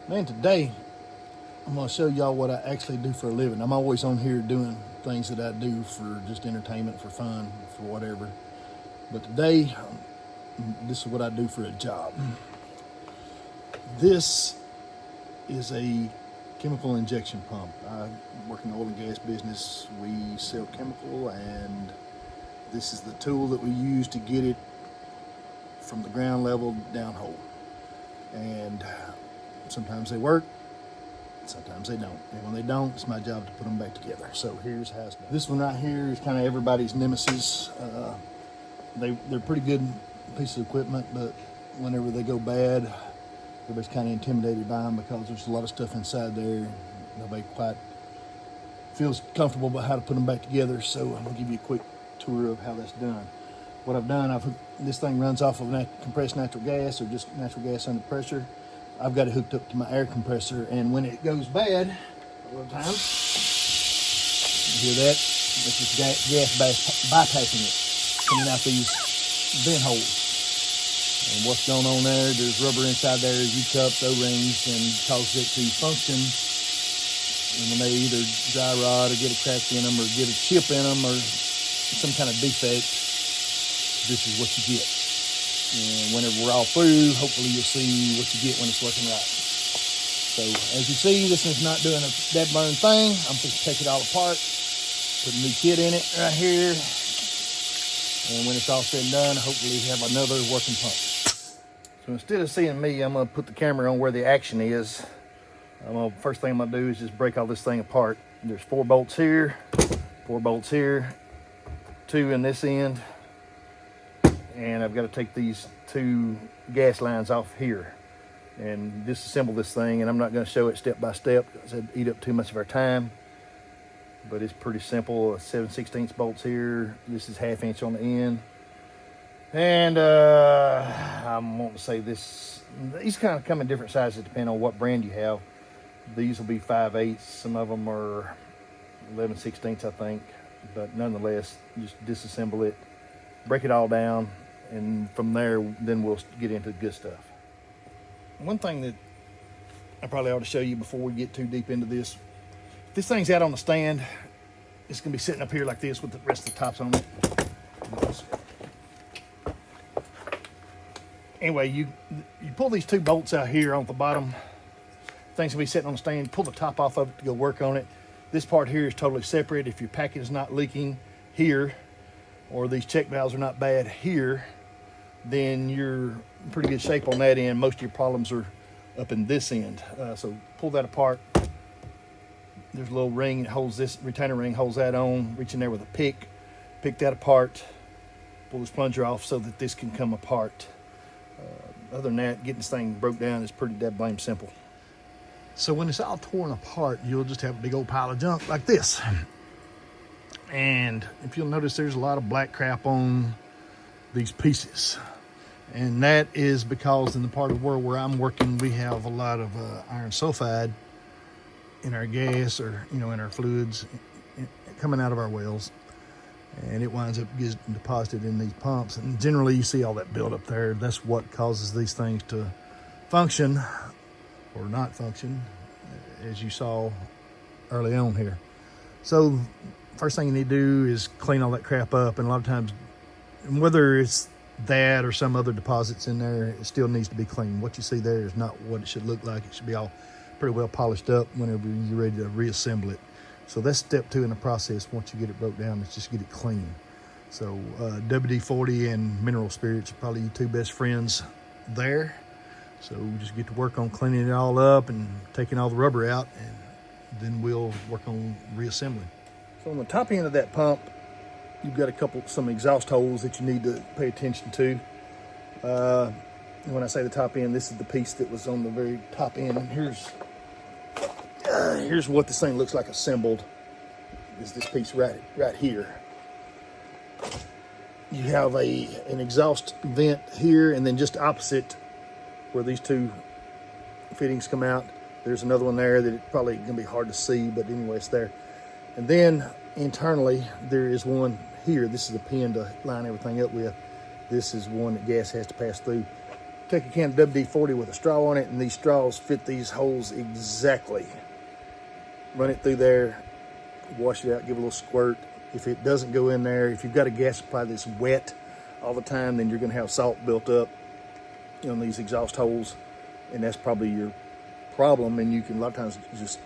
Man, today I'm going to show y'all what I actually do for a living. I'm always on here doing things that I do for just entertainment, for fun, for whatever. But today, this is what I do for a job. This is a chemical injection pump. I work in the oil and gas business. We sell chemical, and this is the tool that we use to get it from the ground level downhole. And sometimes they work, sometimes they don't. And when they don't, it's my job to put them back together. So here's how it's done. This one right here is kind of everybody's nemesis. They're pretty good pieces of equipment, but whenever they go bad, everybody's kind of intimidated by them because there's a lot of stuff inside there. Nobody quite feels comfortable about how to put them back together. So I'm gonna give you a quick tour of how that's done. What I've done, this thing runs off of compressed natural gas or just natural gas under pressure. I've got it hooked up to my air compressor, and when it goes bad, a lot of times, you hear that? That's just gas bypassing it, coming out these vent holes. And what's going on there, there's rubber inside there, U-cups, O-rings, and causes it to function. And when they either dry rot or get a crack in them or get a chip in them or some kind of defect, this is what you get. And whenever we're all through, hopefully you'll see what you get when it's working right. So as you see, this is not doing a dead burn thing. I'm going to take it all apart, put a new kit in it right here. And when it's all said and done, hopefully you have another working pump. So instead of seeing me, I'm going to put the camera on where the action is. First thing I'm going to do is just break all this thing apart. There's 4 bolts here, 4 bolts here, 2 in this end. And I've got to take these 2 gas lines off here and disassemble this thing. And I'm not going to show it step by step because it'd eat up too much of our time. But it's pretty simple. 7/16 bolts here. This is 1/2 inch on the end. And I'm wanting to say this. These kind of come in different sizes depending on what brand you have. These will be 5/8. Some of them are 11/16, I think. But nonetheless, just disassemble it, break it all down, and from there, then we'll get into the good stuff. One thing that I probably ought to show you before we get too deep into this, if this thing's out on the stand, it's gonna be sitting up here like this with the rest of the tops on it. Anyway, you pull these 2 bolts out here on the bottom. Thing's gonna be sitting on the stand. Pull the top off of it to go work on it. This part here is totally separate. If your packet is not leaking here, or these check valves are not bad here, then you're in pretty good shape on that end. Most of your problems are up in this end. So pull that apart. There's a little ring that holds this, retainer ring holds that on. Reach in there with a pick that apart, pull this plunger off so that this can come apart. Other than that, getting this thing broke down is pretty dead blame simple. So when it's all torn apart, you'll just have a big old pile of junk like this. And if you'll notice, there's a lot of black crap on these pieces. And that is because in the part of the world where I'm working, we have a lot of iron sulfide in our gas or, in our fluids coming out of our wells. And it winds up getting deposited in these pumps. And generally you see all that build up there. That's what causes these things to function or not function, as you saw early on here. So first thing you need to do is clean all that crap up. And a lot of times, whether it's that or some other deposits in there, it still needs to be cleaned. What you see there is not what it should look like. It should be all pretty well polished up whenever you're ready to reassemble it. So that's step 2 in the process. Once you get it broke down, is just get it clean. So WD-40 and mineral spirits are probably your 2 best friends there. So just get to work on cleaning it all up and taking all the rubber out, and then we'll work on reassembling. So on the top end of that pump, you've got some exhaust holes that you need to pay attention to. When I say the top end, this is the piece that was on the very top end. And here's what this thing looks like assembled. Is this piece right here. You have an exhaust vent here, and then just opposite where these 2 fittings come out, there's another one there that it's probably gonna be hard to see, but anyway, it's there. And then internally, there is one here. This is a pin to line everything up with. This is one that gas has to pass through. take a can of WD-40 with a straw on it, and these straws fit these holes exactly. Run it through there, wash it out, give it a little squirt. If it doesn't go in there, if you've got a gas supply that's wet all the time, then you're going to have salt built up on these exhaust holes, and that's probably your problem. And you can a lot of times just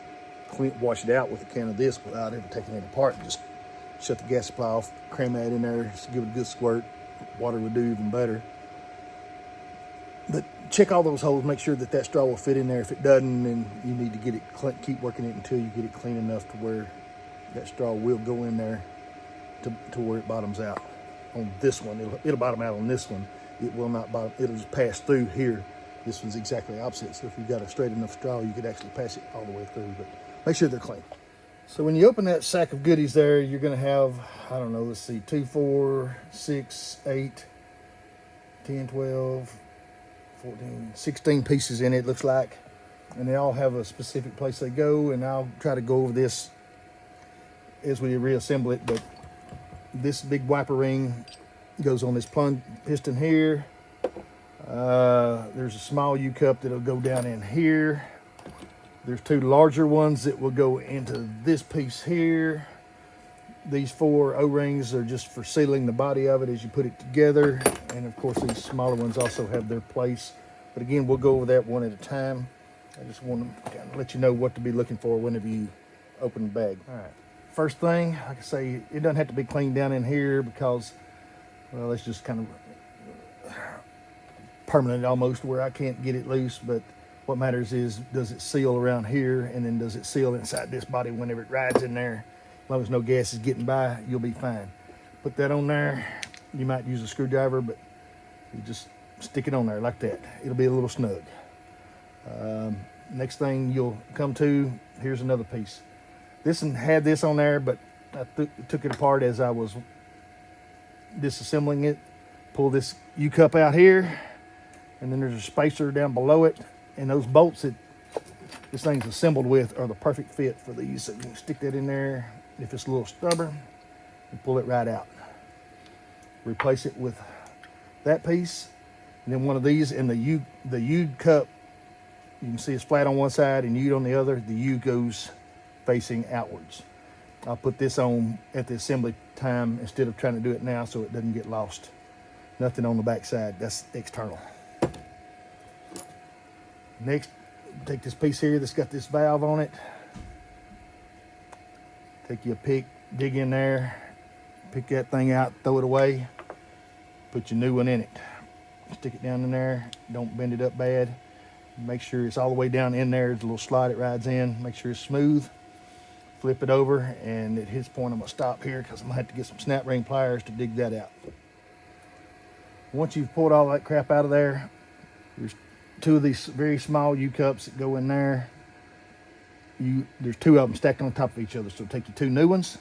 wash it out with a can of this without ever taking it apart. Just shut the gas supply off, cram that in there, just give it a good squirt. Water would do even better. But check all those holes, make sure that that straw will fit in there. If it doesn't, then you need to get it keep working it until you get it clean enough to where that straw will go in there to where it bottoms out. On this one, it'll bottom out on this one. It will not bottom, it'll just pass through here. This one's exactly opposite. So if you've got a straight enough straw, you could actually pass it all the way through, but make sure they're clean. So when you open that sack of goodies there, you're gonna have, I don't know, let's see, 2, 4, 6, 8, 10, 12, 14, 16 pieces in it, looks like. And they all have a specific place they go, and I'll try to go over this as we reassemble it. But this big wiper ring goes on this plunge piston here. There's a small U-cup that'll go down in here. There's 2 larger ones that will go into this piece here. These 4 O-rings are just for sealing the body of it as you put it together. And of course, these smaller ones also have their place. But again, we'll go over that one at a time. I just want to kind of let you know what to be looking for whenever you open the bag. All right, first thing, like I say, it doesn't have to be cleaned down in here because, well, it's just kind of permanent almost where I can't get it loose. But what matters is, does it seal around here, and then does it seal inside this body whenever it rides in there? As long as no gas is getting by, you'll be fine. Put that on there. You might use a screwdriver, but you just stick it on there like that. It'll be a little snug. Next thing you'll come to, here's another piece. This one had this on there, but I took it apart as I was disassembling it. Pull this U-cup out here, and then there's a spacer down below it. And those bolts that this thing's assembled with are the perfect fit for these. So you can stick that in there. If it's a little stubborn, and pull it right out. Replace it with that piece, and then one of these. And the U cup, you can see it's flat on one side and U on the other. The U goes facing outwards. I'll put this on at the assembly time instead of trying to do it now, so it doesn't get lost. Nothing on the back side, that's external. Next, take this piece here that's got this valve on it. Take your pick, dig in there, pick that thing out, throw it away, put your new one in it. Stick it down in there, don't bend it up bad. Make sure it's all the way down in there. There's a little slide it rides in. Make sure it's smooth. Flip it over, and at his point I'm gonna stop here because I'm gonna have to get some snap ring pliers to dig that out. Once you've pulled all that crap out of there, there's 2 of these very small U-cups that go in there. There's 2 of them stacked on top of each other. So take your 2 new ones.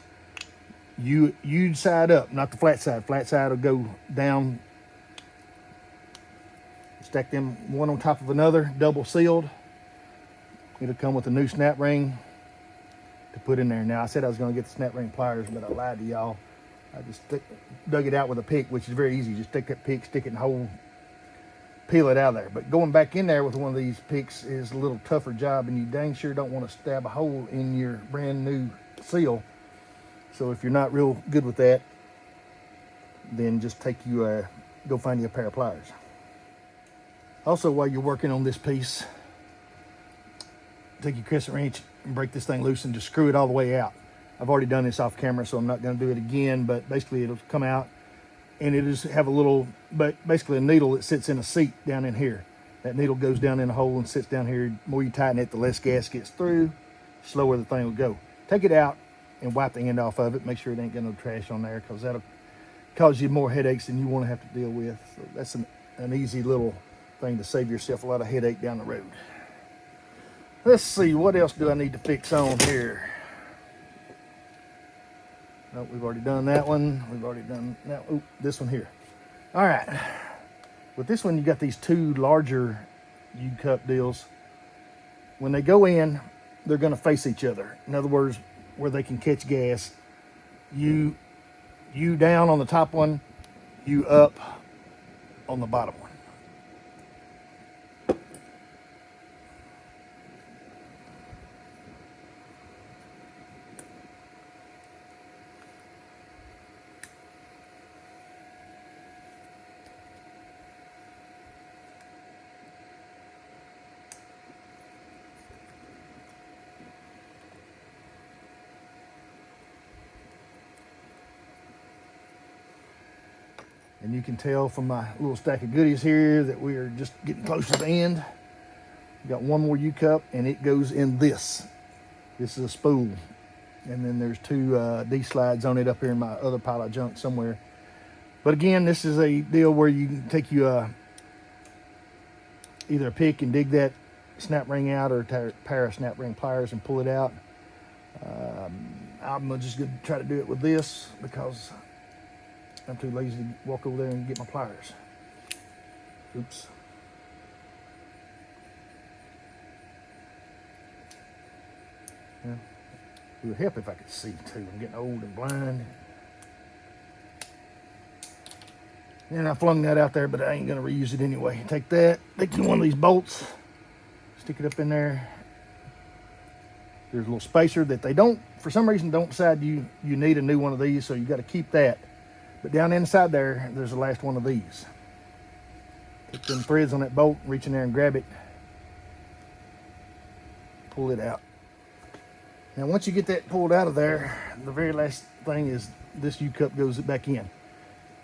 U side up, not the flat side. Flat side will go down. Stack them one on top of another, double sealed. It'll come with a new snap ring to put in there. Now, I said I was going to get the snap ring pliers, but I lied to y'all. I just dug it out with a pick, which is very easy. Just take that pick, stick it in the hole, peel it out of there. But going back in there with one of these picks is a little tougher job, and you dang sure don't want to stab a hole in your brand new seal. So if you're not real good with that, then just go find you a pair of pliers. Also, while you're working on this piece, take your crescent wrench and break this thing loose and just screw it all the way out. I've already done this off camera, so I'm not going to do it again, but basically it'll come out, and it'll just have a little, basically a needle that sits in a seat down in here. That needle goes down in a hole and sits down here. The more you tighten it, the less gas gets through, slower the thing will go. Take it out and wipe the end off of it. Make sure it ain't got no trash on there, because that'll cause you more headaches than you want to have to deal with. So that's an easy little thing to save yourself a lot of headache down the road. Let's see, what else do I need to fix on here? No, we've already done that one. We've already done that. Oh, this one here. All right. With this one, you got these 2 larger U-cup deals. When they go in, they're going to face each other. In other words, where they can catch gas. You down on the top one, you up on the bottom one. And you can tell from my little stack of goodies here that we are just getting close to the end. We got one more U-cup, and it goes in this. This is a spool. And then there's two D-slides on it up here in my other pile of junk somewhere. But again, this is a deal where you can take you either a pick and dig that snap ring out, or a pair of snap ring pliers and pull it out. I'm just going to try to do it with this because I'm too lazy to walk over there and get my pliers. Oops. Yeah. It would help if I could see too. I'm getting old and blind. And I flung that out there, but I ain't gonna reuse it anyway. Take that, take one of these bolts, stick it up in there. There's a little spacer that they don't, for some reason, don't decide you need a new one of these, so you got to keep that. But down inside there, there's the last one of these. Put them threads on that bolt, reach in there and grab it. Pull it out. Now, once you get that pulled out of there, the very last thing is this U-cup goes back in.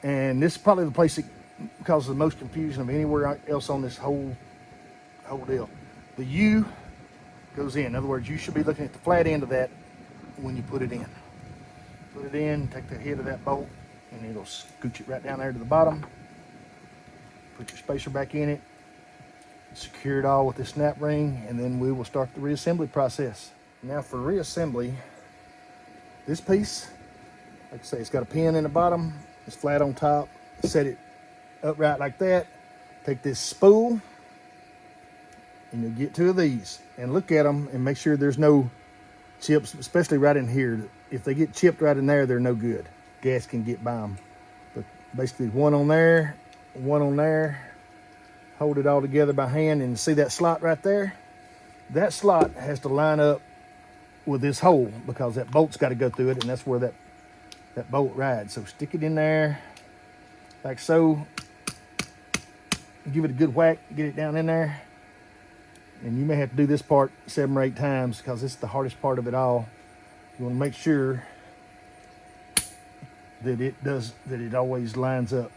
And this is probably the place that causes the most confusion of anywhere else on this whole deal. The U goes in. In other words, you should be looking at the flat end of that when you put it in. Put it in, take the head of that bolt, and it'll scooch it right down there to the bottom. Put your spacer back in it, secure it all with this snap ring, and then we will start the reassembly process. Now for reassembly, this piece, like I say, it's got a pin in the bottom, it's flat on top. Set it upright like that. Take this spool, and you'll get two of these, and look at them and make sure there's no chips, especially right in here. If they get chipped right in there, they're no good. Gas can get by them. But basically one on there, one on there. Hold it all together by hand, and see that slot right there? That slot has to line up with this hole because that bolt's got to go through it, and that's where that bolt rides. So stick it in there like so. Give it a good whack, get it down in there. And you may have to do this part 7 or 8 times because it's the hardest part of it all. You want to make sure that it always lines up.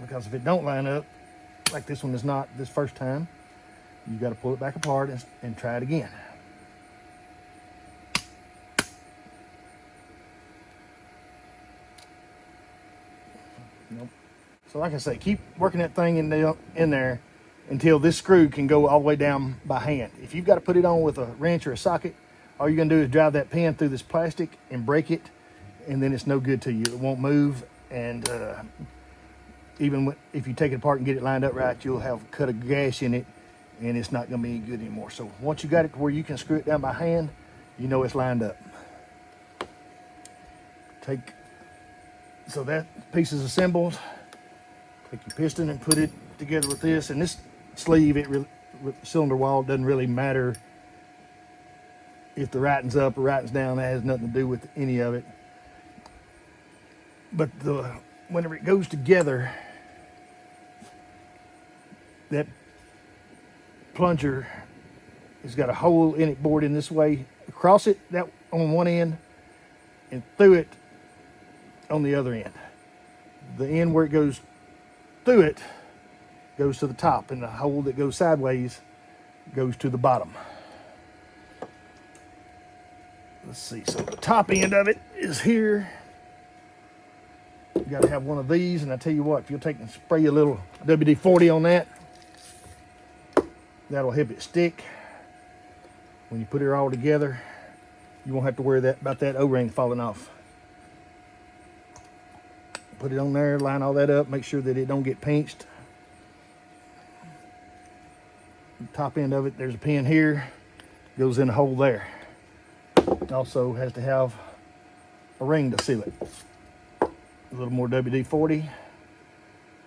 Because if it don't line up, like this one is not this first time, you got to pull it back apart and try it again. Nope. So like I say, keep working that thing in there until this screw can go all the way down by hand. If you've got to put it on with a wrench or a socket, all you're gonna do is drive that pin through this plastic and break it, and then it's no good to you. It won't move, and even if you take it apart and get it lined up right, you'll have cut a gash in it, and it's not gonna be any good anymore. So once you got it to where you can screw it down by hand, you know it's lined up. So that piece is assembled. Take your piston and put it together with this, and this sleeve, with the cylinder wall, doesn't really matter if the writing's up or writing's down. That has nothing to do with any of it. But whenever it goes together, that plunger has got a hole in it bored in this way. Across it that on one end, and through it on the other end. The end where it goes through it goes to the top, and the hole that goes sideways goes to the bottom. Let's see, so the top end of it is here. You got to have one of these, and I tell you what, if you'll take and spray a little WD-40 on that, that'll help it stick. When you put it all together, you won't have to worry about that O-ring falling off. Put it on there, line all that up, make sure that it don't get pinched. The top end of it, there's a pin here, goes in a hole there. It also has to have a ring to seal it. A little more WD-40,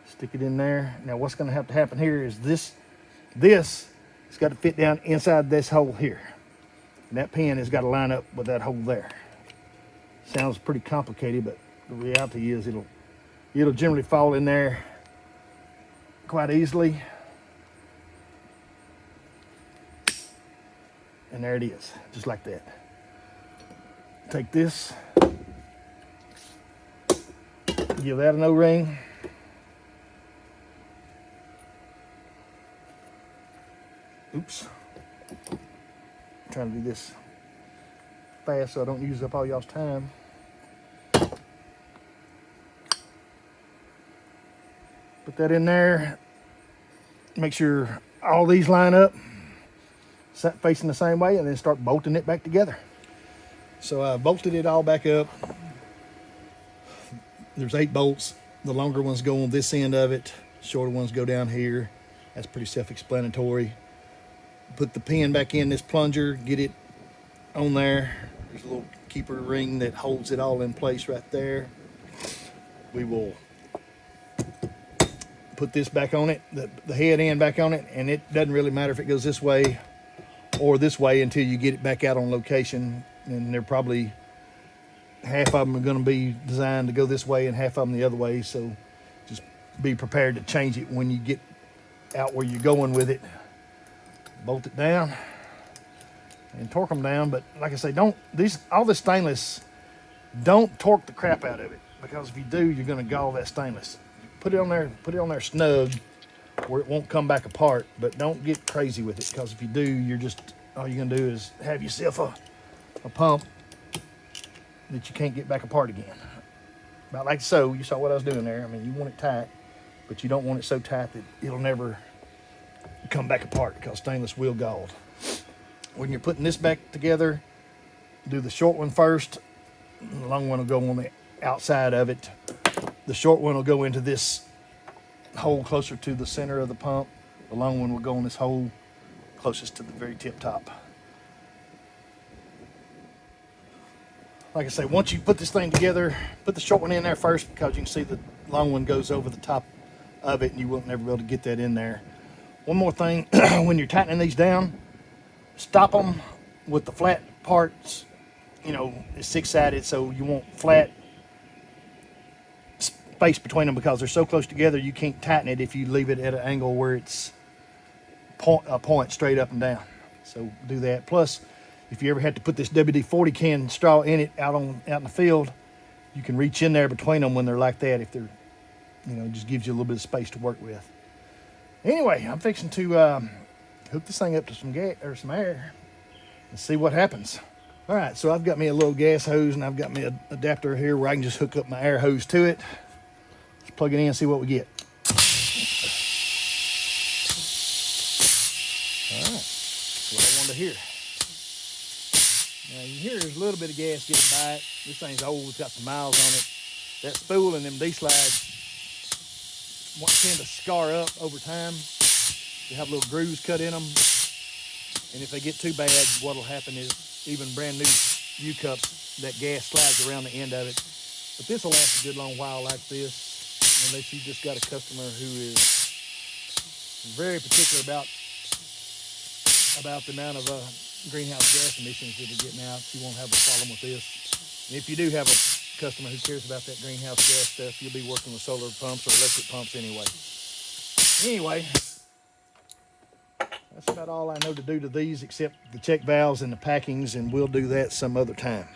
stick it in there. Now what's gonna have to happen here is this has got to fit down inside this hole here. And that pin has got to line up with that hole there. Sounds pretty complicated, but the reality is it'll generally fall in there quite easily. And there it is, just like that. Take this, Give that an O-ring. Oops. I'm trying to do this fast so I don't use up all y'all's time. Put that in there. Make sure all these line up, facing the same way, and then start bolting it back together. So I bolted it all back up. There's 8 bolts. The longer ones go on this end of it, shorter ones go down here. That's pretty self-explanatory. Put the pin back in this plunger, get it on there. There's a little keeper ring that holds it all in place right there. We will put this back on it, the head end back on it, and it doesn't really matter if it goes this way or this way until you get it back out on location. And they're probably, half of them are going to be designed to go this way and half of them the other way. So just be prepared to change it when you get out where you're going with it. Bolt it down and torque them down. But like I say, all this stainless, don't torque the crap out of it, because if you do, you're going to gall that stainless. Put it on there snug where it won't come back apart, but don't get crazy with it, because if you do, all you're going to do is have yourself a pump that you can't get back apart again. About like so. You saw what I was doing there. I mean, you want it tight, but you don't want it so tight that it'll never come back apart, because stainless will gall. When you're putting this back together, do the short one first. The long one will go on the outside of it. The short one will go into this hole closer to the center of the pump. The long one will go in this hole closest to the very tip top. Like I say, once you put this thing together, put the short one in there first, because you can see the long one goes over the top of it and you won't never be able to get that in there. One more thing, when you're tightening these down, stop them with the flat parts. You know, it's 6-sided, so you want flat space between them, because they're so close together you can't tighten it if you leave it at an angle where it's a point straight up and down. So do that. Plus, if you ever had to put this WD-40 can straw in it out in the field, you can reach in there between them when they're like that. If they're, it just gives you a little bit of space to work with. Anyway, I'm fixing to hook this thing up to some gas or some air and see what happens. All right, so I've got me a little gas hose, and I've got me an adapter here where I can just hook up my air hose to it. Let's plug it in and see what we get. All right, that's what I wanted to hear. Now you hear there's a little bit of gas getting by it. This thing's old, it's got some miles on it. That spool and them D-slides tend to scar up over time. They have little grooves cut in them. And if they get too bad, what'll happen is even brand new U-cups, that gas slides around the end of it. But this will last a good long while like this, unless you just got a customer who is very particular about the amount of greenhouse gas emissions that are getting out. You won't have a problem with this. And if you do have a customer who cares about that greenhouse gas stuff, you'll be working with solar pumps or electric pumps anyway. Anyway, that's about all I know to do to these, except the check valves and the packings, and we'll do that some other time.